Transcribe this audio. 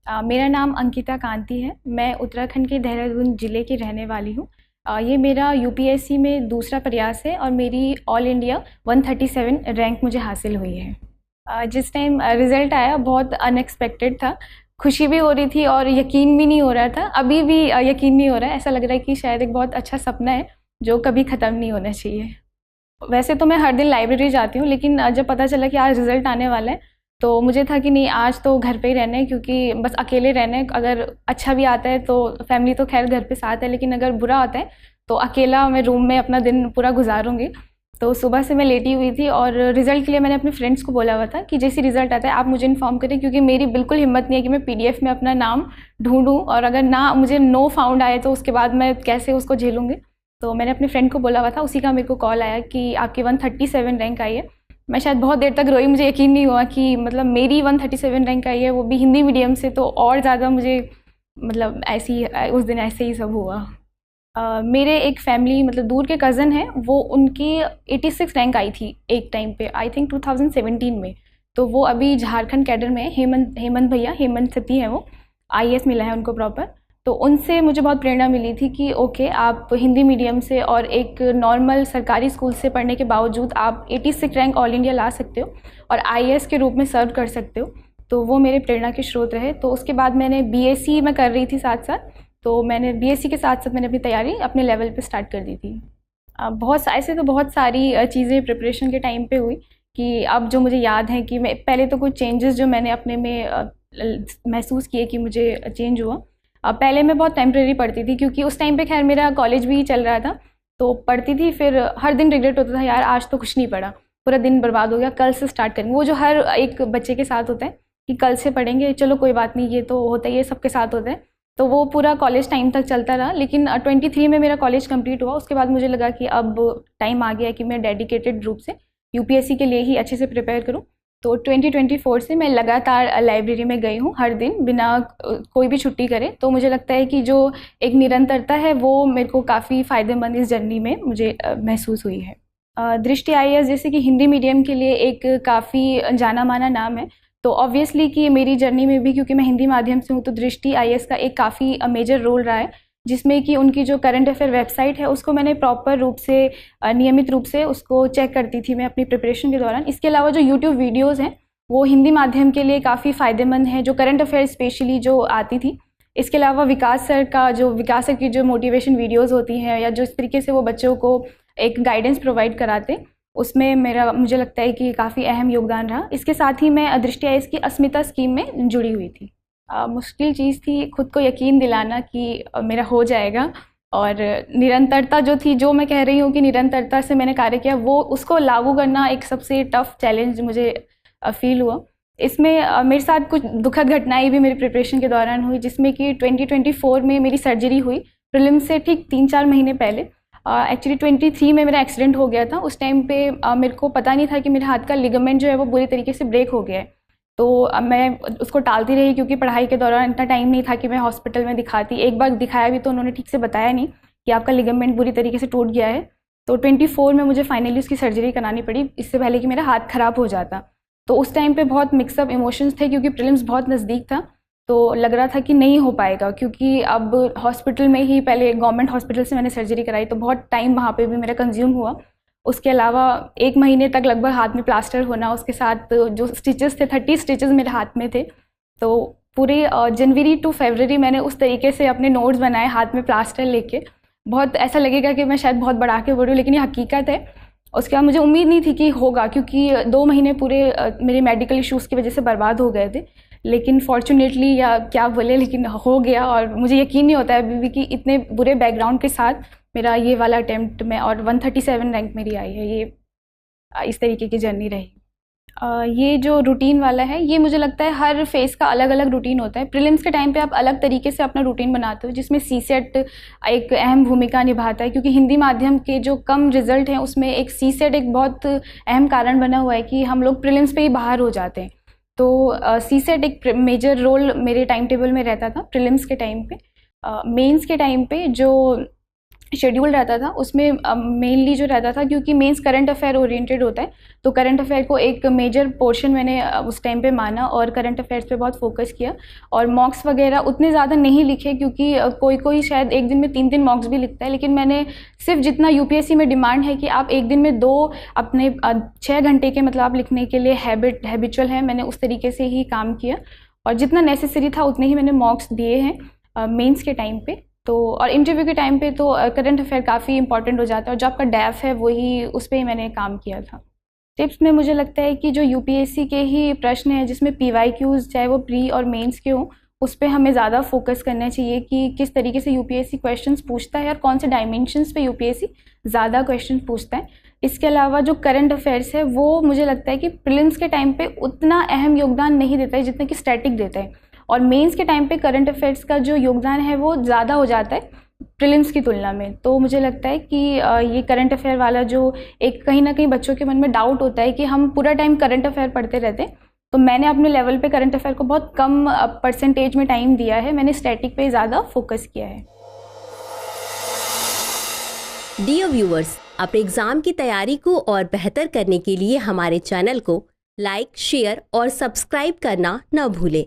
मेरा नाम अंकिता कांति है। मैं उत्तराखंड के देहरादून ज़िले की रहने वाली हूँ। ये मेरा यूपीएससी में दूसरा प्रयास है और मेरी ऑल इंडिया 137 रैंक मुझे हासिल हुई है। जिस टाइम रिज़ल्ट आया बहुत अनएक्सपेक्टेड था। खुशी भी हो रही थी और यकीन भी नहीं हो रहा था। अभी भी यकीन नहीं हो रहा है। ऐसा लग रहा है कि शायद एक बहुत अच्छा सपना है जो कभी ख़त्म नहीं होना चाहिए। वैसे तो मैं हर दिन लाइब्रेरी जाती हूँ, लेकिन जब पता चला कि आज रिज़ल्ट आने वाला है तो मुझे था कि नहीं, आज तो घर पे ही रहना है, क्योंकि बस अकेले रहना है। अगर अच्छा भी आता है तो फैमिली तो खैर घर पे साथ है, लेकिन अगर बुरा आता है तो अकेला मैं रूम में अपना दिन पूरा गुजारूंगी। तो सुबह से मैं लेटी हुई थी और रिज़ल्ट के लिए मैंने अपने फ्रेंड्स को बोला हुआ था कि जैसे रिज़ल्ट आता है आप मुझे इन्फॉर्म करें, क्योंकि मेरी बिल्कुल हिम्मत नहीं है कि मैं पीडीएफ में अपना नाम ढूंढूं और अगर ना मुझे नो फाउंड आए तो उसके बाद मैं कैसे उसको झेलूंगी। तो मैंने अपने फ्रेंड को बोला हुआ था, उसी का मेरे को कॉल आया कि आपकी 137 रैंक आई है। मैं शायद बहुत देर तक रोई, मुझे यकीन नहीं हुआ कि मतलब मेरी 137 रैंक आई है, वो भी हिंदी मीडियम से। तो और ज़्यादा मुझे मतलब ऐसी उस दिन ऐसे ही सब हुआ। मेरे एक फैमिली मतलब दूर के कज़न हैं, वो उनकी 86 रैंक आई थी एक टाइम पे, आई थिंक 2017 में। तो वो अभी झारखंड कैडर में है। हेमंत भैया, हेमंत सती हैं वो, आईएएस मिला है उनको प्रॉपर। तो उनसे मुझे बहुत प्रेरणा मिली थी कि ओके, आप हिंदी मीडियम से और एक नॉर्मल सरकारी स्कूल से पढ़ने के बावजूद आप 86 रैंक ऑल इंडिया ला सकते हो और आईएएस के रूप में सर्व कर सकते हो। तो वो मेरे प्रेरणा के स्रोत रहे। तो उसके बाद मैंने बीएससी में कर रही थी साथ साथ, तो मैंने बीएससी के साथ साथ मैंने अपनी तैयारी अपने लेवल पे स्टार्ट कर दी थी। ऐसे तो बहुत सारी चीज़ें प्रिपरेशन के टाइम पे हुई कि अब जो मुझे याद है कि मैं पहले तो कुछ चेंजेस जो मैंने अपने में महसूस किए कि मुझे चेंज हुआ। पहले मैं बहुत टेम्प्रेरी पढ़ती थी, क्योंकि उस टाइम पे खैर मेरा कॉलेज भी चल रहा था। तो पढ़ती थी, फिर हर दिन रिग्रेट होता था, यार आज तो कुछ नहीं पढ़ा, पूरा दिन बर्बाद हो गया, कल से स्टार्ट करेंगे। वो जो हर एक बच्चे के साथ होता है कि कल से पढ़ेंगे, चलो कोई बात नहीं, ये तो होता ही है, सबके साथ होता है। तो वो पूरा कॉलेज टाइम तक चलता रहा। लेकिन 23 में मेरा कॉलेज कंप्लीट हुआ। उसके बाद मुझे लगा कि अब टाइम आ गया कि मैं डेडिकेटेड रूप से यूपीएससी के लिए ही अच्छे से प्रिपेयर करूँ। तो 2024 से मैं लगातार लाइब्रेरी में गई हूँ हर दिन, बिना कोई भी छुट्टी करे। तो मुझे लगता है कि जो एक निरंतरता है वो मेरे को काफ़ी फ़ायदेमंद इस जर्नी में मुझे महसूस हुई है। दृष्टि आईएएस जैसे कि हिंदी मीडियम के लिए एक काफ़ी जाना माना नाम है, तो ऑब्वियसली कि मेरी जर्नी में भी, क्योंकि मैं हिंदी माध्यम से हूँ, तो दृष्टि आईएएस का एक काफ़ी मेजर रोल रहा है, जिसमें कि उनकी जो करंट अफेयर वेबसाइट है उसको मैंने प्रॉपर रूप से नियमित रूप से उसको चेक करती थी मैं अपनी प्रिपरेशन के दौरान। इसके अलावा जो यूट्यूब वीडियोज़ हैं वो हिंदी माध्यम के लिए काफ़ी फ़ायदेमंद हैं, जो करंट अफेयर स्पेशली जो आती थी। इसके अलावा विकास सर की जो मोटिवेशन वीडियोज़ होती हैं, या जो इस तरीके से वो बच्चों को एक गाइडेंस प्रोवाइड कराते, उसमें मेरा मुझे लगता है कि काफ़ी अहम योगदान रहा। इसके साथ ही मैं दृष्टि आईएएस की अस्मिता स्कीम में जुड़ी हुई थी। मुश्किल चीज़ थी खुद को यकीन दिलाना कि मेरा हो जाएगा, और निरंतरता जो थी, जो मैं कह रही हूँ कि निरंतरता से मैंने कार्य किया, वो उसको लागू करना एक सबसे टफ चैलेंज मुझे फील हुआ। इसमें मेरे साथ कुछ दुखद घटनाएं भी मेरी प्रिपरेशन के दौरान हुई, जिसमें कि 2024 में मेरी सर्जरी हुई प्रीलिम्स से ठीक 3-4 महीने पहले। एक्चुअली 23 में मेरा एक्सीडेंट हो गया था। उस टाइम पे मेरे को पता नहीं था कि मेरे हाथ का लिगामेंट जो है वो बुरी तरीके से ब्रेक हो गया है। तो मैं उसको टालती रही, क्योंकि पढ़ाई के दौरान इतना टाइम नहीं था कि मैं हॉस्पिटल में दिखाती। एक बार दिखाया भी तो उन्होंने ठीक से बताया नहीं कि आपका लिगामेंट बुरी तरीके से टूट गया है। तो 24 में मुझे फाइनली उसकी सर्जरी करानी पड़ी, इससे पहले कि मेरा हाथ ख़राब हो जाता। तो उस टाइम पे बहुत मिक्सअप इमोशंस थे, क्योंकि प्रीलिम्स बहुत नज़दीक था। तो लग रहा था कि नहीं हो पाएगा, क्योंकि अब हॉस्पिटल में ही, पहले गवर्नमेंट हॉस्पिटल से मैंने सर्जरी कराई, तो बहुत टाइम वहाँ पे भी मेरा कंज्यूम हुआ। उसके अलावा 1 महीने तक लगभग हाथ में प्लास्टर होना, उसके साथ जो स्टिचेस थे, 30 स्टिचेस मेरे हाथ में थे। तो पूरे जनवरी टू फरवरी मैंने उस तरीके से अपने नोट्स बनाए हाथ में प्लास्टर लेके। बहुत ऐसा लगेगा कि मैं शायद बहुत बढ़ा के बोल रही हूँ, लेकिन ये हकीकत है। उसके बाद मुझे उम्मीद नहीं थी कि होगा, क्योंकि 2 महीने पूरे मेरे मेडिकल इश्यूज़ की वजह से बर्बाद हो गए थे। लेकिन फॉर्चुनेटली, या क्या बोले, लेकिन हो गया। और मुझे यकीन नहीं होता है अभी भी कि इतने बुरे बैकग्राउंड के साथ मेरा ये वाला अटेम्प्ट में और 137 रैंक मेरी आई है। ये इस तरीके की जर्नी रही। ये जो रूटीन वाला है, ये मुझे लगता है हर फेज़ का अलग अलग रूटीन होता है। प्रीलिम्स के टाइम पे आप अलग तरीके से अपना रूटीन बनाते हो, जिसमें सीसेट एक अहम भूमिका निभाता है, क्योंकि हिंदी माध्यम के जो कम रिजल्ट हैं उसमें एक सीसेट एक बहुत अहम कारण बना हुआ है कि हम लोग प्रीलिम्स पे ही बाहर हो जाते हैं। तो सीसेट एक मेजर रोल मेरे टाइम टेबल में रहता था प्रीलिम्स के टाइम पे। मेंस के टाइम पे जो शेड्यूल रहता था, उसमें मेनली जो रहता था, क्योंकि मेंस करंट अफेयर ओरिएंटेड होता है, तो करंट अफेयर को एक मेजर पोर्शन मैंने उस टाइम पे माना और करंट अफेयर्स पे बहुत फोकस किया। और मॉक्स वगैरह उतने ज़्यादा नहीं लिखे, क्योंकि कोई कोई शायद एक दिन में 3 मॉक्स भी लिखता है, लेकिन मैंने सिर्फ जितना यूपीएससी में डिमांड है कि आप एक दिन में 2 अपने 6 घंटे के मतलब आप लिखने के लिए हैबिचुअल है, मैंने उस तरीके से ही काम किया और जितना नेसेसरी था उतने ही मैंने मॉक्स दिए हैं मेंस के टाइम पे। तो और इंटरव्यू के टाइम पे तो करंट अफेयर काफ़ी इंपॉर्टेंट हो जाता है, और जो आपका डैफ है वही उस पर ही मैंने काम किया था। टिप्स में मुझे लगता है कि जो यूपीएससी के ही प्रश्न हैं जिसमें पीवाईक्यूज चाहे वो प्री और मेंस के हों, उस पर हमें ज़्यादा फोकस करना चाहिए कि किस तरीके से यूपीएससी क्वेश्चंस पूछता है और कौन से डायमेंशंस पे यूपीएससी ज़्यादा क्वेश्चन पूछता है। इसके अलावा जो करंट अफेयर्स है वो मुझे लगता है कि प्रीलिम्स के टाइम पे उतना अहम योगदान नहीं देता है जितना कि स्टैटिक देता है, और मेंस के टाइम पे करंट अफेयर्स का जो योगदान है वो ज़्यादा हो जाता है प्रीलिम्स की तुलना में। तो मुझे लगता है कि ये करंट अफेयर वाला जो एक कहीं ना कहीं बच्चों के मन में डाउट होता है कि हम पूरा टाइम करंट अफेयर पढ़ते रहते हैं, तो मैंने अपने लेवल पे करंट अफेयर को बहुत कम परसेंटेज में टाइम दिया है, मैंने स्टैटिक पे ज़्यादा फोकस किया है। डियर व्यूअर्स, अपने एग्जाम की तैयारी को और बेहतर करने के लिए हमारे चैनल को लाइक, शेयर और सब्सक्राइब करना न भूलें।